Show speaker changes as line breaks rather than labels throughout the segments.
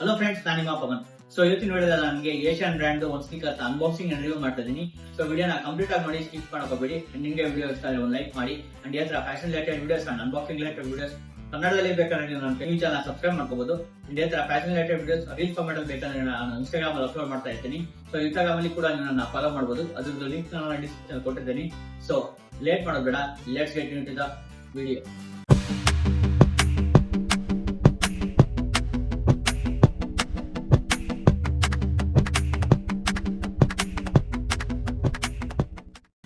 Hello friends, ನಾನು ನಿಮ್ಮ Pavan. So ಇವತ್ತಿನ ವಿಡಿಯೋದಲ್ಲಿ ನನಗೆ ಏಷ್ಯನ್ ಬ್ರ್ಯಾಂಡ್ ಒಂದು ಸ್ನಿಕರ್ಸ್ ಅನ್ಬಾಕ್ಸಿಂಗ್ ಅಂಡ್ ರಿವ್ಯೂ ಮಾಡ್ತಾ ಇದೀನಿ. ಸೊ ವಿಡಿಯೋನ ಕಂಪ್ಲೀಟ್ ಆಗಿ ಮಾಡಿ ಸ್ಕಿಪ್ ಮಾಡೋಕೋಬೇಡಿ. ನಿಮಗೆ ವಿಡಿಯೋ ಇಷ್ಟ ಆದರೆ ಒಂದು ಲೈಕ್ ಮಾಡಿ. ಅಂಡ್ ಈ fashion related videos and unboxing related videos ಕನ್ನಡದಲ್ಲಿ ಬೇಕಾದ್ರೆ ನೀವು ನನ್ನ ಈ ಚಾನಲ್ ಸಬ್ಸ್ಕ್ರೈಬ್ ಮಾಡ್ಕೋಬಹುದು. ಇದೇ ತರ fashion related videos reel format ಅಲ್ಲಿ ಬೇಕಾದ್ರೆ ನಾನು ಇನ್ಸ್ಟಾಗ್ರಾಮ್ ಅಲ್ಲಿ ಅಪ್ಲೋಡ್ ಮಾಡ್ತಾ ಇರ್ತೀನಿ. ಸೊ ಇನ್ಸ್ಟಾಗ್ರಾಮ್ ಅಲ್ಲಿ ಕೂಡ ನನ್ನ ಫಾಲೋ ಮಾಡಬಹುದು. ಅದ್ರದ್ದು ಲಿಂಕ್ ನಾನು ಡಿಸ್ಕ್ರಿಪ್ಷನ್ ಕೊಟ್ಟಿದ್ದೀನಿ. ಸೊ ಲೇಟ್ ಮಾಡೋದು ಬೇಡ, let's get into the video.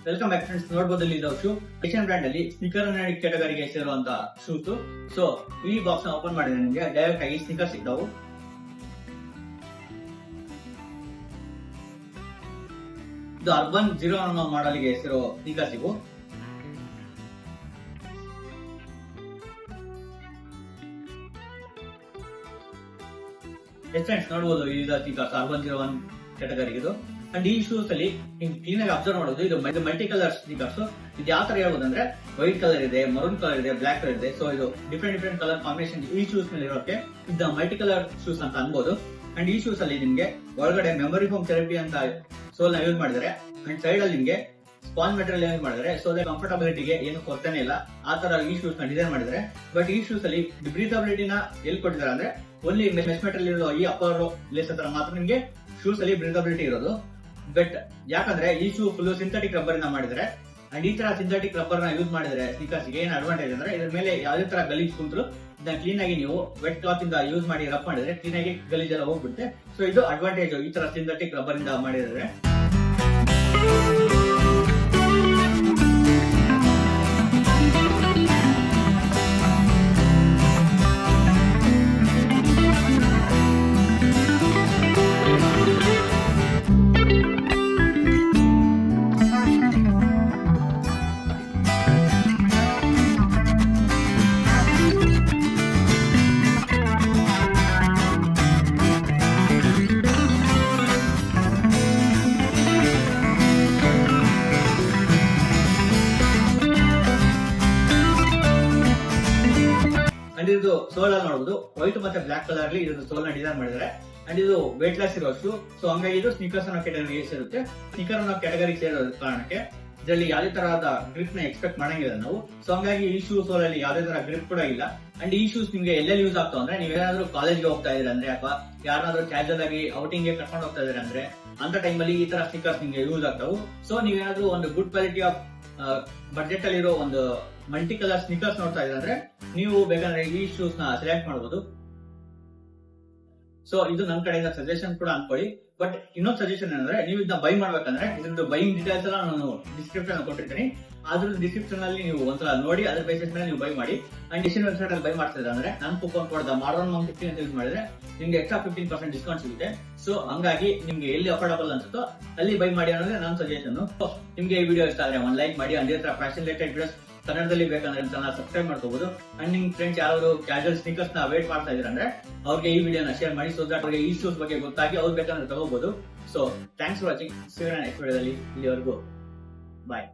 Welcome back friends. ನೋಡಬಹುದು ಇಲ್ಲಿ ಶೂ ಏಷ್ಯನ್ ಬ್ರ್ಯಾಂಡ್ ಅಲ್ಲಿ ಸ್ನಿಕರ್ ಕ್ಯಾಟಗರಿಗೆ ಸೇರುವಂತ ಶೂಸ್. ಸೊ ಈ ಬಾಕ್ಸ್ ನ ಓಪನ್ ಮಾಡಿದ್ರೆ ನಿಮಗೆ ಡೈರೆಕ್ಟ್ ಆಗಿ ಸ್ನಿಕರ್ಸ್ ಇದ್ದಾವು. ಇದು ಅರ್ಬನ್ 0 ಅನ್ನೋ ಮಾಡೆಲ್ ಗೆ ಸೇರೋ ಸ್ನಿಕರ್ಸ್ ಇವು. ಫ್ರೆಂಡ್ಸ್ ನೋಡಬಹುದು ಈ ಸ್ನಿಕರ್ಸ್ ಅರ್ಬನ್ 01 ಕ್ಯಾಟಗರಿಗೆ ಇದು. ಅಂಡ್ ಈ ಶೂಸ್ ಅಲ್ಲಿ ಕ್ಲೀನ್ ಆಗಿ ಅಬ್ಸರ್ವ್ ಮಾಡೋದು, ಇದು ಮಲ್ಟಿ ಕಲರ್ ಸ್ನಿಕರ್ಸ್. ಇದು ಯಾವ ತರ ಹೇಳ್ಬೋದು ಅಂದ್ರೆ ವೈಟ್ ಕಲರ್ ಇದೆ, ಮರೂನ್ ಕಲರ್ ಇದೆ, ಬ್ಲಾಕ್ ಕಲರ್ ಇದೆ. ಸೊ ಇದು ಡಿಫ್ರೆಂಟ್ ಕಲರ್ ಕಾಂಬಿನೇಷನ್ ಈ ಶೂಸ್ ಮೇಲೆ ಇರೋಕೆ ಇದು ಮಲ್ಟಿ ಕಲರ್ ಶೂಸ್ ಅಂತ ಅನ್ಬೋದು. ಅಂಡ್ ಈ ಶೂಸ್ ಅಲ್ಲಿ ನಿಮ್ಗೆ ಒಳಗಡೆ ಮೆಮೊರಿ ಫೋಮ್ ಥೆರಪಿ ಅಂತ ಸೋಲ್ ನ ಯೂಸ್ ಮಾಡಿದರೆ, ಅಂಡ್ ಸೈಡ್ ಅಲ್ಲಿ ನಿಮ್ಗೆ ಸ್ಪಾನ್ ಮೆಟೀರಿಯಲ್ ಯೂಸ್ ಮಾಡಿದ್ರೆ. ಸೊ ಕಂಫರ್ಟಬಿಲಿಟಿಗೆ ಏನು ಕೊರತೆನೇ ಇಲ್ಲ, ಆ ತರ ಈ ಶೂಸ್ ನ ಡಿಸೈನ್ ಮಾಡಿದ್ರೆ. ಬಟ್ ಈ ಶೂಸ್ ಅಲ್ಲಿ ಬ್ರೀಥಬಿಲಿಟಿನ ಎಲ್ಲಿ ಕೊಟ್ಟಿದ್ದಾರೆ ಅಂದ್ರೆ ಓನ್ಲಿ ಮೆಶ್ ಮೆಟೀರಿಯಲ್ ಇರೋ ಈ ಅಪ್ಪರ್ ಲೇಸ್ ಹತ್ರ ಮಾತ್ರ ನಿಮ್ಗೆ ಶೂಸ್ ಅಲ್ಲಿ ಬ್ರೀಥಬಿಲಿಟಿ ಇರೋದು. ಬಟ್ ಯಾಕಂದ್ರೆ ಈ ಶೂ ಫುಲ್ ಸಿಂಥೆಟಿಕ್ ರಬ್ಬರ್ ಇಂದ ಮಾಡಿದ್ರೆ, ಅಂಡ್ ಈ ತರ ಸಿಂಥೆಟಿಕ್ ರಬ್ಬರ್ ನ ಯೂಸ್ ಮಾಡಿದ್ರೆ ಸ್ನಿಕರ್ಸ್ ಗೆ ಏನ್ ಅಡ್ವಾಂಟೇಜ್ ಅಂದ್ರೆ ಇದ್ರ ಮೇಲೆ ಯಾವುದೇ ತರ ಗಲೀಜ್ ಕುಂತರು ಇದನ್ನ ಕ್ಲೀನ್ ಆಗಿ ನೀವು ವೆಟ್ ಕ್ಲಾತ್ ಇಂದ ಯೂಸ್ ಮಾಡಿ ರಬ್ ಮಾಡಿದ್ರೆ ಕ್ಲೀನ್ ಆಗಿ ಗಲೀಜ್ ಎಲ್ಲ ಹೋಗ್ಬಿಡುತ್ತೆ. ಸೊ ಇದು ಅಡ್ವಾಂಟೇಜ್ ಈ ತರ ಸಿಂಥೆಟಿಕ್ ರಬ್ಬರ್ ಇಂದ ಮಾಡಿದ್ರೆ. ಅಂಡ್ ಇದು ಸೋಲ್ ಅಲ್ಲಿ ನೋಡಬಹುದು ವೈಟ್ ಮತ್ತೆ ಬ್ಲಾಕ್ ಕಲರ್ ಅಲ್ಲಿ ಇದು ಸೋಲ್ ನ ಡಿಸೈನ್ ಮಾಡಿದ್ದಾರೆ. ಅಂಡ್ ಇದು ವೇಟ್ ಲೆಸ್ ಇರೋ ಶೂ. ಸೊ ಹಂಗಾಗಿ ಇದು ಸ್ನಿಕರ್ಸ್ ಅನ್ನೋ ಕ್ಯಾಟಗರಿಗೆ ಸೇರುತ್ತೆ. ಸ್ನಿಕರ್ ಅನ್ನೋ ಕ್ಯಾಟಗರಿಗೆ ಸೇರೋ ಕಾರಣಕ್ಕೆ ಇದರಲ್ಲಿ ಯಾವುದೇ ತರಹದ ಗ್ರಿಪ್ ನ ಎಕ್ಸ್ಪೆಕ್ಟ್ ಮಾಡಂಗಿಲ್ಲ ನಾವು. ಸೊ ಹಂಗಾಗಿ ಈ ಶೂ ಸೋಲ್ ಅಲ್ಲಿ ಯಾವುದೇ ತರ ಗ್ರಿಪ್ ಕೂಡ ಇಲ್ಲ. ಅಂಡ್ ಈ ಶೂಸ್ ನಿಮ್ಗೆ ಎಲ್ಲೆಲ್ಲಿ ಯೂಸ್ ಆಗ್ತಾವ ಅಂದ್ರೆ ನೀವೇನಾದ್ರೂ ಕಾಲೇಜ್ಗೆ ಹೋಗ್ತಾ ಇದ್ರೆ ಅಂದ್ರೆ, ಅಥವಾ ಯಾರಾದ್ರೂ ಕ್ಯಾಶುವಲ್ ಆಗಿ ಔಟಿಂಗ್ ಗೆ ಕರ್ಕೊಂಡು ಹೋಗ್ತಾ ಇದ್ರೆ ಅಂದ್ರೆ ಅಂತ ಟೈಮ್ ಅಲ್ಲಿ ಈ ತರ ಸ್ನಿಕರ್ಸ್ ನಿಮ್ಗೆ ಯೂಸ್ ಆಗ್ತಾವು. ಸೊ ನೀವೇನಾದ್ರೂ ಒಂದು ಗುಡ್ ಕ್ವಾಲಿಟಿ ಆಫ್ ಬಡ್ಜೆಟ್ ಅಲ್ಲಿ ಇರೋ ಒಂದು ಮಲ್ಟಿ ಕಲರ್ ಸ್ನಿಕರ್ಸ್ ನೋಡ್ತಾ ಇದ್ರೆ ಅಂದ್ರೆ ನೀವು ಬೇಕಾದ್ರೆ ಈ ಶೂಸ್ ನ ಸೆಲೆಕ್ಟ್ ಮಾಡಬಹುದು. ಸೊ ಇದು ನನ್ನ ಕಡೆಯಿಂದ ಸಜೆಷನ್ ಕೂಡ ಅನ್ಕೊಳ್ಳಿ. ಬಟ್ ಇನ್ನೊಂದು ಸಜೆಷನ್ ಏನಂದ್ರೆ ನೀವು ಇದನ್ನ ಬೈ ಮಾಡ್ಬೇಕಂದ್ರೆ ಇದ್ರದ್ದು ಬೈಯಿಂಗ್ ಡೀಟೇಲ್ಸ್ ಎಲ್ಲ ನಾನು ಡಿಸ್ಕ್ರಿಪ್ಷನ್ ಕೊಟ್ಟಿರ್ತೀನಿ. ಅದ್ರ ಡಿಸ್ಕ್ರಿಪ್ಷನ್ ಅಲ್ಲಿ ನೀವು ಒಂದ್ಸಲ ನೋಡಿ ಅದ್ರ ಬೇಸಿಸ್ ಮೇಲೆ ನೀವು ಬೈ ಮಾಡಿ. ಅಂಡ್ ಡಿಸಿಷನ್ ವೆಬ್ಸೈಟ್ ಅಲ್ಲಿ ಬೈ ಮಾಡ್ತಿದ್ರೆ ಅಂದ್ರೆ ನಾನು ಕೂಪನ್ ಕೋಡ್ ಮಾಡರ್ನ್ 15 ಅಂತ ಯೂಸ್ ಮಾಡಿದ್ರೆ ನಿಮ್ಗೆ ಎಕ್ಸ್ಟ್ರಾ 15% ಡಿಸ್ಕೌಂಟ್ ಸಿಗುತ್ತೆ. ಸೊ ಹಂಗಾಗಿ ನಿಮ್ಗೆ ಎಲ್ಲಿ ಅಫೋರ್ಡಬಲ್ ಅನ್ಸುತ್ತೋ ಅಲ್ಲಿ ಬೈ ಮಾಡಿ ಅನ್ನೋದೇ ನನ್ನ ಸಜೆಷನ್. ನಿಮ್ಗೆ ಈ ವಿಡಿಯೋ ಇಷ್ಟ ಆದ್ರೆ ಒಂದು ಲೈಕ್ ಮಾಡಿ. ಅಂಡ್ ಇದೇ ತರ ಫ್ಯಾಷನ್ ರಿಲೇಟೆಡ್ ವಿಡಿಯೋಸ್ ಕನ್ನಡದಲ್ಲಿ ಬೇಕಂದ್ರೆ ಚಾನಲ್ ಸಬ್ಸ್ಕ್ರೈಬ್ ಮಾಡ್ಕೋಬಹುದು. ಅಂಡ್ ನಿಮ್ ಫ್ರೆಂಡ್ಸ್ ಯಾರು ಕ್ಯಾಶುವಲ್ ಸ್ನಿಕರ್ಸ್ ನ ವೇಟ್ ಮಾಡ್ತಾ ಇದ್ರೆ ಅಂದ್ರೆ ಅವ್ರಿಗೆ ಈ ವಿಡಿಯೋನ ಶೇರ್ ಮಾಡಿ. ಸೊ ದಟ್ ಅವ್ರಿಗೆ ಈ ಶೂಸ್ ಬಗ್ಗೆ ಗೊತ್ತಾಗಿ ಅವ್ರು ಬೇಕಂದ್ರೆ ತಗೋಬಹುದು. So thanks for watching. ಸಿಗೋಣ ನೆಕ್ಸ್ಟ್ ವಿಡಿಯೋದಲ್ಲಿ. ಇಲ್ಲಿವರೆಗೂ ಬಾಯ್.